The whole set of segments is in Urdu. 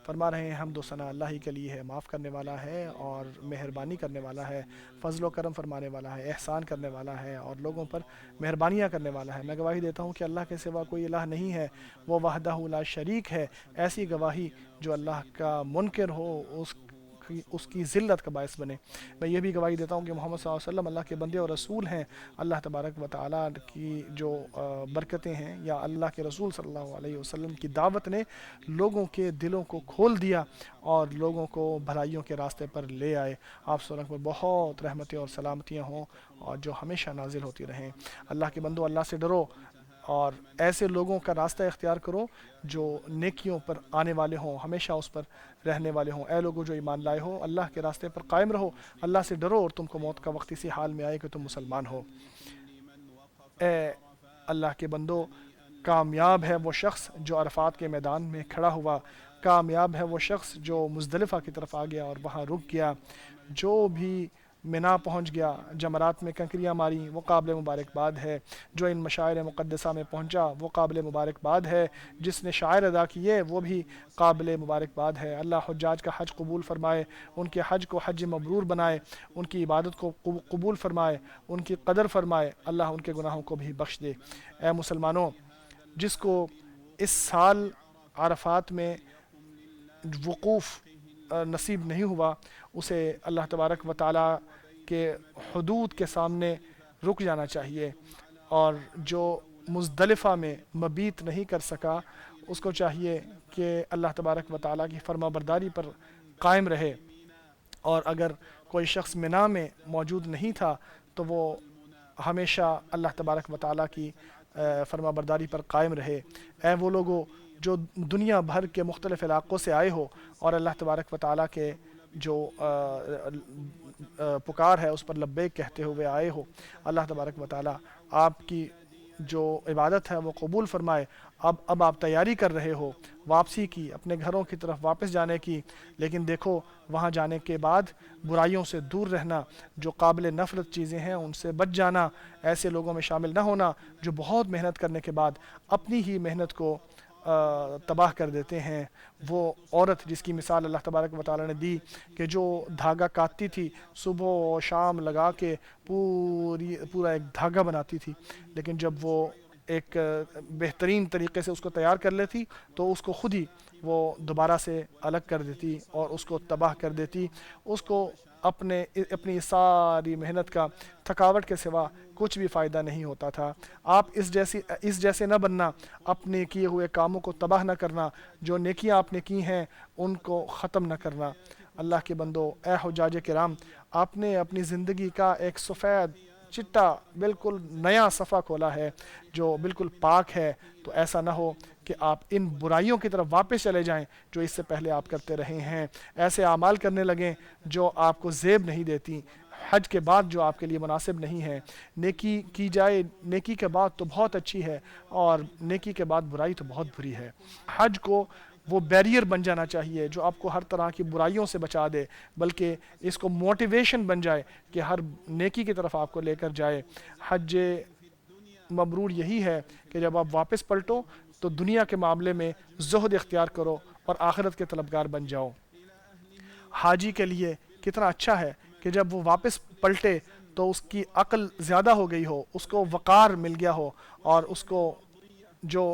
فرما رہے ہیں حمد و ثنا اللہ ہی کے لیے ہے، معاف کرنے والا ہے اور مہربانی کرنے والا ہے، فضل و کرم فرمانے والا ہے، احسان کرنے والا ہے اور لوگوں پر مہربانیاں کرنے والا ہے۔ میں گواہی دیتا ہوں کہ اللہ کے سوا کوئی الہ نہیں ہے، وہ وحدہ لا شریک ہے۔ ایسی گواہی جو اللہ کا منکر ہو اس کی ذلت کا باعث بنے۔ میں یہ بھی گواہی دیتا ہوں کہ محمد صلی اللہ علیہ وسلم اللہ کے بندے اور رسول ہیں۔ اللہ تبارک و تعالیٰ کی جو برکتیں ہیں، یا اللہ کے رسول صلی اللہ علیہ وسلم کی دعوت نے لوگوں کے دلوں کو کھول دیا اور لوگوں کو بھلائیوں کے راستے پر لے آئے۔ آپ سب پر بہت رحمتیں اور سلامتیاں ہوں اور جو ہمیشہ نازل ہوتی رہیں۔ اللہ کے بندو، اللہ سے ڈرو اور ایسے لوگوں کا راستہ اختیار کرو جو نیکیوں پر آنے والے ہوں، ہمیشہ اس پر رہنے والے ہوں۔ اے لوگوں جو ایمان لائے ہو، اللہ کے راستے پر قائم رہو، اللہ سے ڈرو اور تم کو موت کا وقت اسی حال میں آئے کہ تم مسلمان ہو۔ اے اللہ کے بندو، کامیاب ہے وہ شخص جو عرفات کے میدان میں کھڑا ہوا، کامیاب ہے وہ شخص جو مزدلفہ کی طرف آ گیا اور وہاں رک گیا، جو بھی منا پہنچ گیا، جمرات میں کنکریاں ماری، وہ قابل مبارکباد ہے۔ جو ان مشاعر مقدسہ میں پہنچا وہ قابل مبارکباد ہے۔ جس نے شاعر ادا کیے وہ بھی قابل مبارکباد ہے۔ اللہ حجاج کا حج قبول فرمائے، ان کے حج کو حج مبرور بنائے، ان کی عبادت کو قبول فرمائے، ان کی قدر فرمائے، اللہ ان کے گناہوں کو بھی بخش دے۔ اے مسلمانوں، جس کو اس سال عرفات میں وقوف نصیب نہیں ہوا، اسے اللہ تبارک و تعالیٰ کے حدود کے سامنے رک جانا چاہیے، اور جو مزدلفہ میں مبیت نہیں کر سکا اس کو چاہیے کہ اللہ تبارک و تعالیٰ کی فرما برداری پر قائم رہے، اور اگر کوئی شخص منا میں موجود نہیں تھا تو وہ ہمیشہ اللہ تبارک و تعالیٰ کی فرما برداری پر قائم رہے۔ اے وہ لوگوں جو دنیا بھر کے مختلف علاقوں سے آئے ہو اور اللہ تبارک و تعالیٰ کے جو پکار ہے اس پر لبیک کہتے ہوئے آئے ہو، اللہ تبارک و تعالیٰ آپ کی جو عبادت ہے وہ قبول فرمائے۔ اب آپ تیاری کر رہے ہو واپسی کی، اپنے گھروں کی طرف واپس جانے کی، لیکن دیکھو وہاں جانے کے بعد برائیوں سے دور رہنا، جو قابل نفرت چیزیں ہیں ان سے بچ جانا، ایسے لوگوں میں شامل نہ ہونا جو بہت محنت کرنے کے بعد اپنی ہی محنت کو تباہ کر دیتے ہیں۔ وہ عورت جس کی مثال اللہ تبارک و تعالیٰ نے دی کہ جو دھاگا کاٹتی تھی، صبح و شام لگا کے پورا ایک دھاگا بناتی تھی، لیکن جب وہ ایک بہترین طریقے سے اس کو تیار کر لیتی تو اس کو خود ہی وہ دوبارہ سے الگ کر دیتی اور اس کو تباہ کر دیتی۔ اس کو اپنی ساری محنت کا تھکاوٹ کے سوا کچھ بھی فائدہ نہیں ہوتا تھا۔ آپ اس جیسے نہ بننا، اپنے کیے ہوئے کاموں کو تباہ نہ کرنا، جو نیکیاں آپ نے کی ہیں ان کو ختم نہ کرنا۔ اللہ کے بندو، اے حجاج کرام، آپ نے اپنی زندگی کا ایک سفید چٹا بالکل نیا صفحہ کھولا ہے جو بالکل پاک ہے، تو ایسا نہ ہو کہ آپ ان برائیوں کی طرف واپس چلے جائیں جو اس سے پہلے آپ کرتے رہے ہیں، ایسے اعمال کرنے لگیں جو آپ کو زیب نہیں دیتی، حج کے بعد جو آپ کے لیے مناسب نہیں ہے۔ نیکی کی جائے، نیکی کے بعد تو بہت اچھی ہے اور نیکی کے بعد برائی تو بہت بری ہے۔ حج کو وہ بیریئر بن جانا چاہیے جو آپ کو ہر طرح کی برائیوں سے بچا دے، بلکہ اس کو موٹیویشن بن جائے کہ ہر نیکی کی طرف آپ کو لے کر جائے۔ حج مبرور یہی ہے کہ جب آپ واپس پلٹو تو دنیا کے معاملے میں زہد اختیار کرو اور آخرت کے طلبگار بن جاؤ۔ حاجی کے لیے کتنا اچھا ہے کہ جب وہ واپس پلٹے تو اس کی عقل زیادہ ہو گئی ہو، اس کو وقار مل گیا ہو اور اس کو جو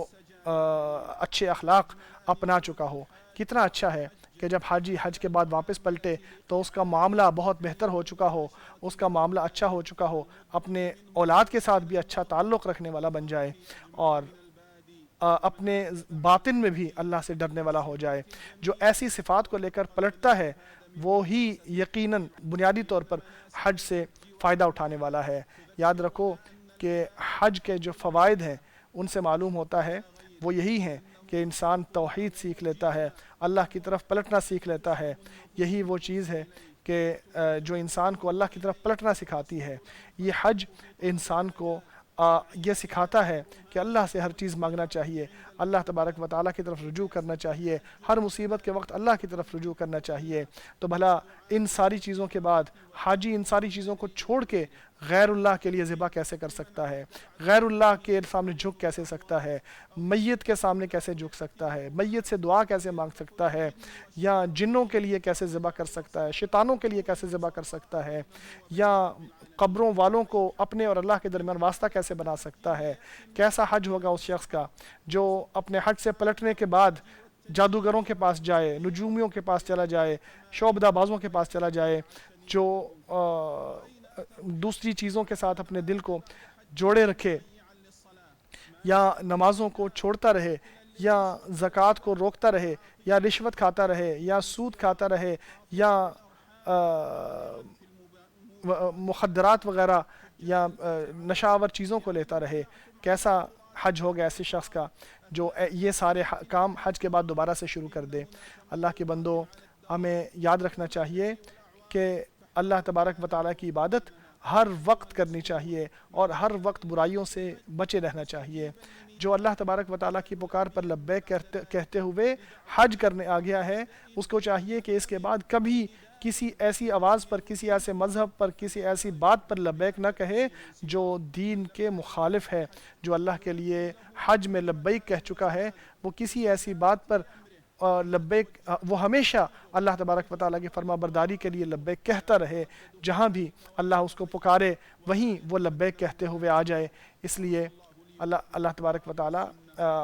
اچھے اخلاق اپنا چکا ہو۔ کتنا اچھا ہے کہ جب حاجی حج کے بعد واپس پلٹے تو اس کا معاملہ بہت بہتر ہو چکا ہو، اس کا معاملہ اچھا ہو چکا ہو، اپنے اولاد کے ساتھ بھی اچھا تعلق رکھنے والا بن جائے اور اپنے باطن میں بھی اللہ سے ڈرنے والا ہو جائے۔ جو ایسی صفات کو لے کر پلٹتا ہے وہ ہی یقیناً بنیادی طور پر حج سے فائدہ اٹھانے والا ہے۔ یاد رکھو کہ حج کے جو فوائد ہیں ان سے معلوم ہوتا ہے وہ یہی ہیں کہ انسان توحید سیکھ لیتا ہے، اللہ کی طرف پلٹنا سیکھ لیتا ہے۔ یہی وہ چیز ہے کہ جو انسان کو اللہ کی طرف پلٹنا سکھاتی ہے۔ یہ حج انسان کو یہ سکھاتا ہے کہ اللہ سے ہر چیز مانگنا چاہیے، اللہ تبارک و تعالیٰ کی طرف رجوع کرنا چاہیے، ہر مصیبت کے وقت اللہ کی طرف رجوع کرنا چاہیے۔ تو بھلا ان ساری چیزوں کے بعد حاجی ان ساری چیزوں کو چھوڑ کے غیر اللہ کے لیے ذبح کیسے کر سکتا ہے؟ غیر اللہ کے سامنے جھک کیسے سکتا ہے؟ میت کے سامنے کیسے جھک سکتا ہے؟ میت سے دعا کیسے مانگ سکتا ہے؟ یا جنوں کے لیے کیسے ذبح کر سکتا ہے؟ شیطانوں کے لیے کیسے ذبح کر سکتا ہے؟ یا قبروں والوں کو اپنے اور اللہ کے درمیان واسطہ کیسے بنا سکتا ہے؟ کیسا حج ہوگا اس شخص کا جو اپنے حج سے پلٹنے کے بعد جادوگروں کے پاس جائے، نجومیوں کے پاس چلا جائے، شعبدہ بازوں کے پاس چلا جائے، جو دوسری چیزوں کے ساتھ اپنے دل کو جوڑے رکھے، یا نمازوں کو چھوڑتا رہے، یا زکوٰۃ کو روکتا رہے، یا رشوت کھاتا رہے، یا سود کھاتا رہے، یا مخدرات وغیرہ یا نشہ آور چیزوں کو لیتا رہے۔ کیسا حج ہو گیا ایسے شخص کا جو یہ سارے کام حج کے بعد دوبارہ سے شروع کر دے۔ اللہ کے بندو، ہمیں یاد رکھنا چاہیے کہ اللہ تبارک و تعالیٰ کی عبادت ہر وقت کرنی چاہیے اور ہر وقت برائیوں سے بچے رہنا چاہیے۔ جو اللہ تبارک و تعالیٰ کی پکار پر لبیک کہتے ہوئے حج کرنے آ گیا ہے، اس کو چاہیے کہ اس کے بعد کبھی کسی ایسی آواز پر، کسی ایسے مذہب پر، کسی ایسی بات پر لبیک نہ کہے جو دین کے مخالف ہے۔ جو اللہ کے لیے حج میں لبیک کہہ چکا ہے، وہ کسی ایسی بات پر لبیک، وہ ہمیشہ اللہ تبارک و تعالیٰ کی فرما برداری کے لیے لبیک کہتا رہے۔ جہاں بھی اللہ اس کو پکارے وہیں وہ لبیک کہتے ہوئے آ جائے۔ اس لیے اللہ تبارک و تعالیٰ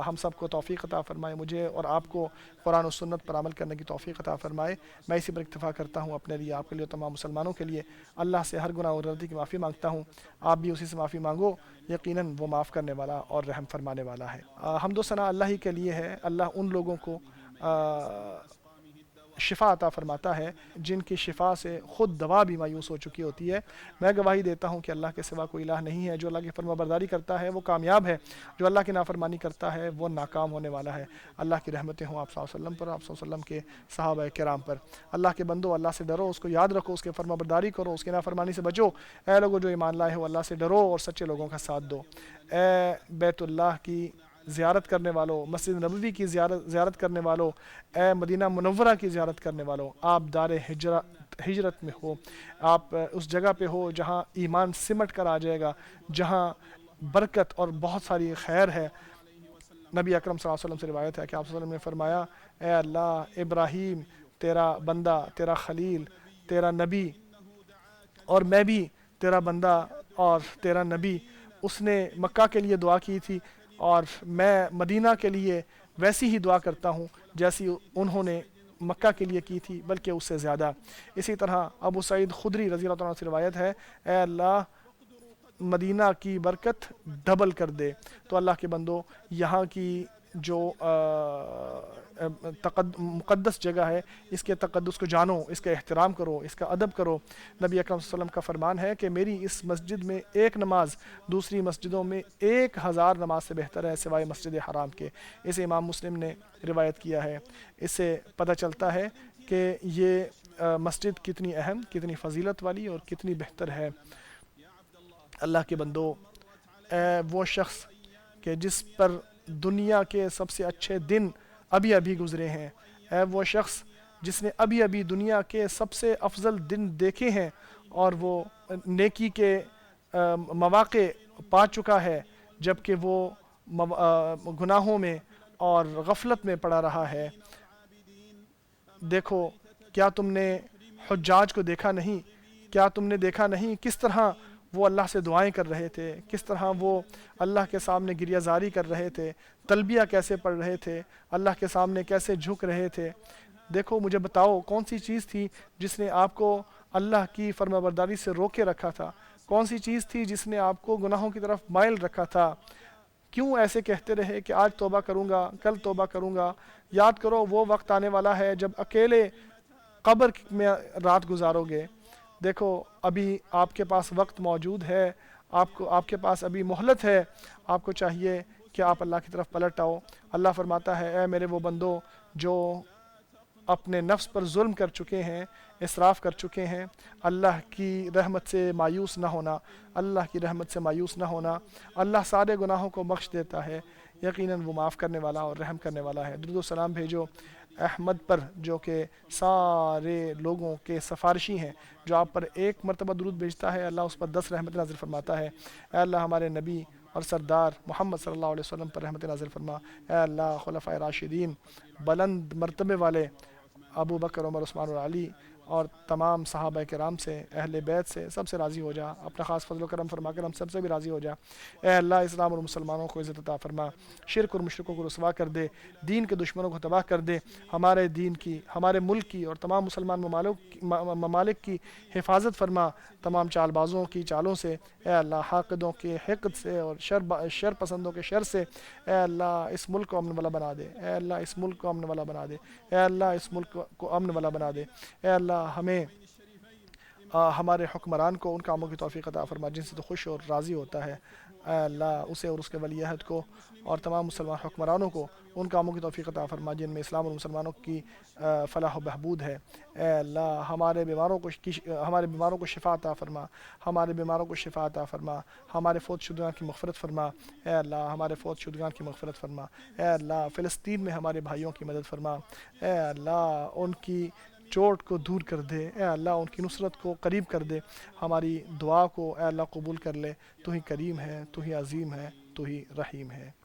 ہم سب کو توفیق عطا فرمائے، مجھے اور آپ کو قرآن و سنت پر عمل کرنے کی توفیق عطا فرمائے۔ میں اسی پر اکتفا کرتا ہوں، اپنے لیے، آپ کے لیے، تمام مسلمانوں کے لیے اللہ سے ہر گناہ اور غلطی کی معافی مانگتا ہوں۔ آپ بھی اسی سے معافی مانگو، یقیناً وہ معاف کرنے والا اور رحم فرمانے والا ہے۔ حمد و ثنا اللہ ہی کے لیے ہے۔ اللہ ان لوگوں کو شفا عطا فرماتا ہے جن کی شفا سے خود دوا بھی مایوس ہو چکی ہوتی ہے۔ میں گواہی دیتا ہوں کہ اللہ کے سوا کوئی الہ نہیں ہے۔ جو اللہ کی فرما برداری کرتا ہے وہ کامیاب ہے، جو اللہ کی نافرمانی کرتا ہے وہ ناکام ہونے والا ہے۔ اللہ کی رحمتیں ہوں آپ صلی اللہ علیہ وسلم پر، آپ صلی اللہ علیہ وسلم کے صحابہ کرام پر۔ اللہ کے بندو، اللہ سے ڈرو، اس کو یاد رکھو، اس کے فرما برداری کرو، اس کی نافرمانی سے بچو۔ اے لوگوں جو ایمان لائے ہو، اللہ سے ڈرو اور سچے لوگوں کا ساتھ دو۔ اے بیت اللہ کی زیارت کرنے والوں، مسجد نبوی کی زیارت کرنے والوں، اے مدینہ منورہ کی زیارت کرنے والوں، آپ دار ہجرت میں ہو، آپ اس جگہ پہ ہو جہاں ایمان سمٹ کر آ جائے گا، جہاں برکت اور بہت ساری خیر ہے۔ نبی اکرم صلی اللہ علیہ وسلم سے روایت ہے کہ آپ صلی اللہ علیہ وسلم نے فرمایا، اے اللہ، ابراہیم تیرا بندہ، تیرا خلیل، تیرا نبی، اور میں بھی تیرا بندہ اور تیرا نبی، اس نے مکہ کے لیے دعا کی تھی، اور میں مدینہ کے لیے ویسی ہی دعا کرتا ہوں جیسی انہوں نے مکہ کے لیے کی تھی، بلکہ اس سے زیادہ۔ اسی طرح ابو سعید خدری رضی اللہ عنہ سے روایت ہے، اے اللہ، مدینہ کی برکت ڈبل کر دے۔ تو اللہ کے بندو، یہاں کی جو مقدس جگہ ہے، اس کے تقدس کو جانو، اس کا احترام کرو، اس کا ادب کرو۔ نبی اکرم صلی اللہ علیہ وسلم کا فرمان ہے کہ میری اس مسجد میں ایک نماز دوسری مسجدوں میں 1000 نماز سے بہتر ہے، سوائے مسجد حرام کے۔ اسے امام مسلم نے روایت کیا ہے۔ اس سے پتہ چلتا ہے کہ یہ مسجد کتنی اہم، کتنی فضیلت والی اور کتنی بہتر ہے۔ اللہ کے بندو، وہ شخص کہ جس پر دنیا کے سب سے اچھے دن ابھی گزرے ہیں، اے وہ شخص جس نے ابھی دنیا کے سب سے افضل دن دیکھے ہیں اور وہ نیکی کے مواقع پا چکا ہے، جبکہ وہ گناہوں میں اور غفلت میں پڑا رہا ہے۔ دیکھو، کیا تم نے حجاج کو دیکھا نہیں؟ کیا تم نے دیکھا نہیں کس طرح وہ اللہ سے دعائیں کر رہے تھے، کس طرح وہ اللہ کے سامنے گریہ زاری کر رہے تھے، تلبیہ کیسے پڑھ رہے تھے، اللہ کے سامنے کیسے جھک رہے تھے؟ دیکھو، مجھے بتاؤ کون سی چیز تھی جس نے آپ کو اللہ کی فرما برداری سے روکے رکھا تھا؟ کون سی چیز تھی جس نے آپ کو گناہوں کی طرف مائل رکھا تھا؟ کیوں ایسے کہتے رہے کہ آج توبہ کروں گا، کل توبہ کروں گا؟ یاد کرو، وہ وقت آنے والا ہے جب اکیلے قبر میں رات گزارو گے۔ دیکھو، ابھی آپ کے پاس وقت موجود ہے، آپ کے پاس ابھی مہلت ہے۔ آپ کو چاہیے کہ آپ اللہ کی طرف پلٹ آؤ۔ اللہ فرماتا ہے، اے میرے وہ بندو جو اپنے نفس پر ظلم کر چکے ہیں، اسراف کر چکے ہیں، اللہ کی رحمت سے مایوس نہ ہونا، اللہ کی رحمت سے مایوس نہ ہونا۔ اللہ سارے گناہوں کو بخش دیتا ہے، یقیناً وہ معاف کرنے والا اور رحم کرنے والا ہے۔ درود و سلام بھیجو احمد پر جو کہ سارے لوگوں کے سفارشی ہیں، جو آپ پر ایک مرتبہ درود بھیجتا ہے اللہ اس پر 10 رحمت نازل فرماتا ہے۔ اے اللہ ہمارے نبی اور سردار محمد صلی اللہ علیہ وسلم پر رحمت نازل فرما۔ اے اللہ خلفائے راشدین، بلند مرتبے والے ابو بکر، عمر، عثمان اور علی اور تمام صحابہ کرام سے، اہل بیت سے، سب سے راضی ہو جا، اپنا خاص فضل و کرم فرما کر ہم سب سے بھی راضی ہو جا۔ اے اللہ اسلام اور مسلمانوں کو عزت عطا فرما، شرک اور مشرکوں کو رسوا کر دے، دین کے دشمنوں کو تباہ کر دے، ہمارے دین کی، ہمارے ملک کی اور تمام مسلمان ممالک کی حفاظت فرما، تمام چال بازوں کی چالوں سے، اے اللہ حاقدوں کے حقد سے اور شر پسندوں کے شر سے، اے اللہ اس ملک کو امن والا بنا دے، اے اللہ اس ملک کو امن والا بنا دے، اے اللہ اس ملک کو امن والا بنا دے۔ اے اللہ ہمیں ہمارے حکمران کو ان کاموں کی توفیق عطا فرما جن سے تو خوش اور راضی ہوتا ہے۔ اے اللہ اسے اور اس کے ولی عہد کو اور تمام مسلمان حکمرانوں کو ان کاموں کی توفیق عطا فرما جن میں اسلام اور مسلمانوں کی فلاح و بہبود ہے۔ اے اللہ ہمارے بیماروں کو شفا عطا فرما، ہمارے بیماروں کو شفا عطا فرما، ہمارے فوت شدگان کی مغفرت فرما۔ اے اللہ ہمارے فوت شدگان کی مغفرت فرما۔ اے اللہ فلسطین میں ہمارے بھائیوں کی مدد فرما۔ اے اللہ ان کی چوٹ کو دور کر دے، اے اللہ ان کی نصرت کو قریب کر دے، ہماری دعا کو اے اللہ قبول کر لے۔ تو ہی کریم ہے، تو ہی عظیم ہے، تو ہی رحیم ہے۔